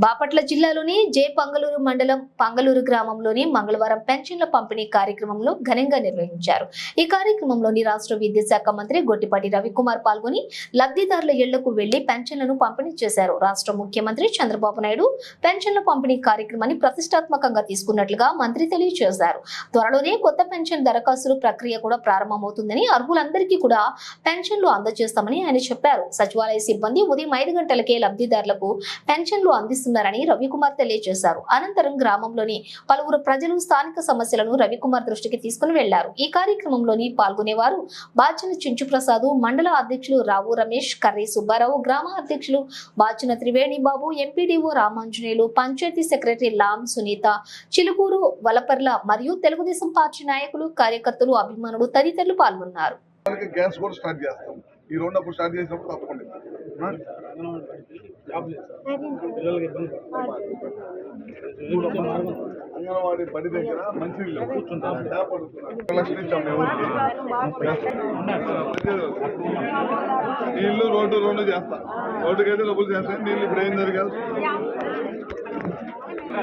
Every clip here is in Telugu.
బాపట్ల జిల్లాలోని పంగలూరు మండలం పంగలూరు గ్రామంలోని మంగళవారం పెన్షన్ల పంపిణీ కార్యక్రమంలో ఘనంగా నిర్వహించారు. ఈ కార్యక్రమంలోని రాష్ట్ర విద్యాశాఖ మంత్రి గొట్టిపాటి రవికుమార్ పాల్గొని లబ్ధిదారుల ఇళ్లకు వెళ్లి పెన్షన్లను పంపిణీ చేశారు. రాష్ట్ర ముఖ్యమంత్రి చంద్రబాబు నాయుడు పెన్షన్ల పంపిణీ కార్యక్రమాన్ని ప్రతిష్టాత్మకంగా తీసుకున్నట్లుగా మంత్రి తెలియజేశారు. త్వరలోనే కొత్త పెన్షన్ దరఖాస్తుల ప్రక్రియ కూడా ప్రారంభమవుతుందని, అర్హులందరికీ కూడా పెన్షన్లు అందజేస్తామని ఆయన చెప్పారు. సచివాలయ సిబ్బంది ఉదయం 5 గంటలకే లబ్ధిదారులకు పెన్షన్లు అందిస్తున్నారని రవికుమార్ తెలియజేశారు. అనంతరం గ్రామంలోని పలువురు ప్రజలు స్థానిక సమస్యలను రవికుమార్ దృష్టికి తీసుకుని వెళ్లారు. ఈ కార్యక్రమంలోని పాల్గొనేవారు బాచిన చించు ప్రసాద్, మండల అధ్యక్షులు రావు రమేష్, కర్రీ సుబ్బారావు, గ్రామ అధ్యక్షులు బాచిన త్రివేణి బాబు, ఎంపీడీఓ రామాంజనేయులు, పంచాయతీ సెక్రటరీ లాం సునీత, చిలుకూరు వలపర్ల మరియు తెలుగుదేశం పార్టీ నాయకులు, కార్యకర్తలు, అభిమానులు తదితరులు పాల్గొన్నారు. ఈ రెండు అప్పుడు స్టార్ట్ చేసినప్పుడు తప్పకుండా అంగన్వాడీ బడి దగ్గర మంచి లక్షలు ఇచ్చాము. నీళ్లు రోడ్డు చేస్తా, రోడ్డుకైతే డబ్బులు చేస్తాయి. నీళ్ళు ఇప్పుడు ఏం జరగాలి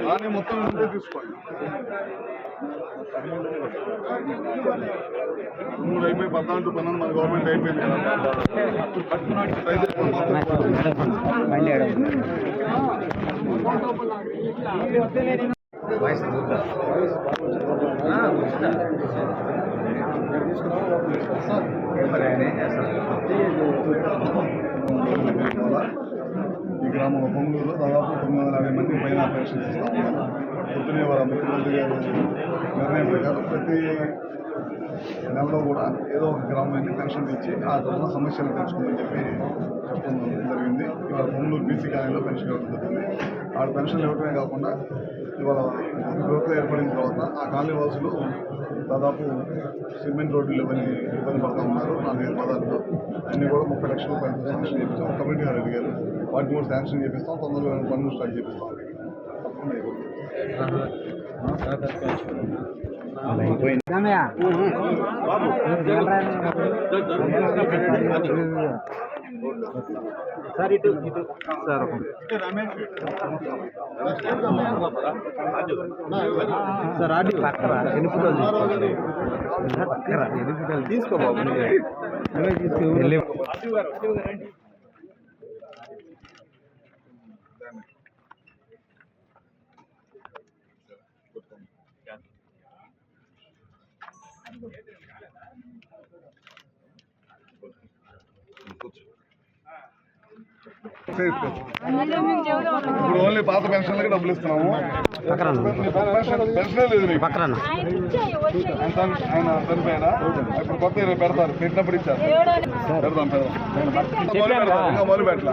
కానీ మొత్తం ఉంటే తీసుకోండి. 3 అయిపోయి 14 మన గవర్నమెంట్ అయిపోయింది కదా. ఈ గ్రామంలో పొంగూరులో దాదాపు 950 మంది పైన పెన్షన్స్ ఇస్తా ఉన్నారు. పొద్దునే వాళ్ళ ముఖ్యమంత్రి గారు నిర్ణయం ప్రకారం ప్రతి నెలలో కూడా ఏదో ఒక గ్రామాన్ని పెన్షన్ ఇచ్చి ఆ తర్వాత సమస్యలు తెలుసుకోమని చెప్పి చెప్పడం జరిగింది. ఇవాళ పొంగూరు బీసీ కాలనీలో పెన్షన్ ఇవ్వడం జరిగింది. ఆ పెన్షన్లు ఇవ్వడమే కాకుండా ఇవాళ ప్రభుత్వం ఏర్పడిన తర్వాత ఆ కాలనీ వాసులు దాదాపు సిమెంట్ రోడ్లు ఇబ్బంది పడుతూ ఉన్నారు. 4-5 పదార్థాలు అన్నీ కూడా 30 లక్షల రూపాయలు శాంక్షన్ చేపిస్తాం. కమిటీ గారు అడిగారు, వాటిని కూడా శాంక్షన్ చేపిస్తాం. తొందరగా పనులు స్టార్ట్ చేపిస్తాం. సార్ ఇటు సార్ సార్ ఆడియో పక్కరా ఎన్ని ఫోటోలు పక్కరా ఎన్ని ఫోటోలు తీసుకో బాబు. ఇప్పుడు ఓన్లీ పాత పెన్షన్లకి డబ్బులు ఇస్తున్నాము. పెన్షనే లేదు నీకు. ఆయన చనిపోయినా ఇప్పుడు కొత్త 20 పెడతారు. పెట్టినప్పుడు ఇచ్చారు. పెడదాం ఇంకా మొదలు పెట్టాల.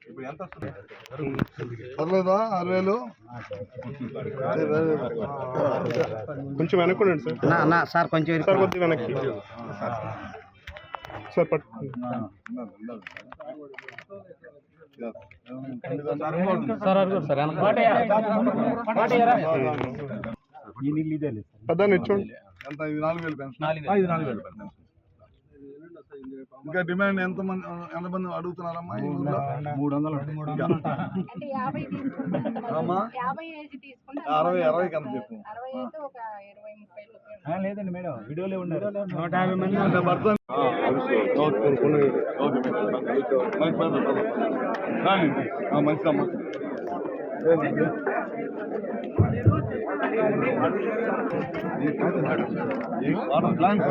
ఇప్పుడు ఎంత వస్తుంది? పర్లేదా? 6,000 కొంచెం వెనక్కుండండి సార్. సార్ కొంచెం కొద్దిగా వెనక్కి సార్ పట్టు పదాన్ని ఇచ్చోండి. ఎంత? 4,000 పెన్షన్. 4,000 పెన్షన్. ఇంకా డిమాండ్ ఎంతమంది అడుగుతున్నారమ్మా? 300. 60 ఎంత చెప్పు. లేదండి మేడం, వీడియోలో ఉన్నారు 150 మంది. మంచిదమ్మా. Water plant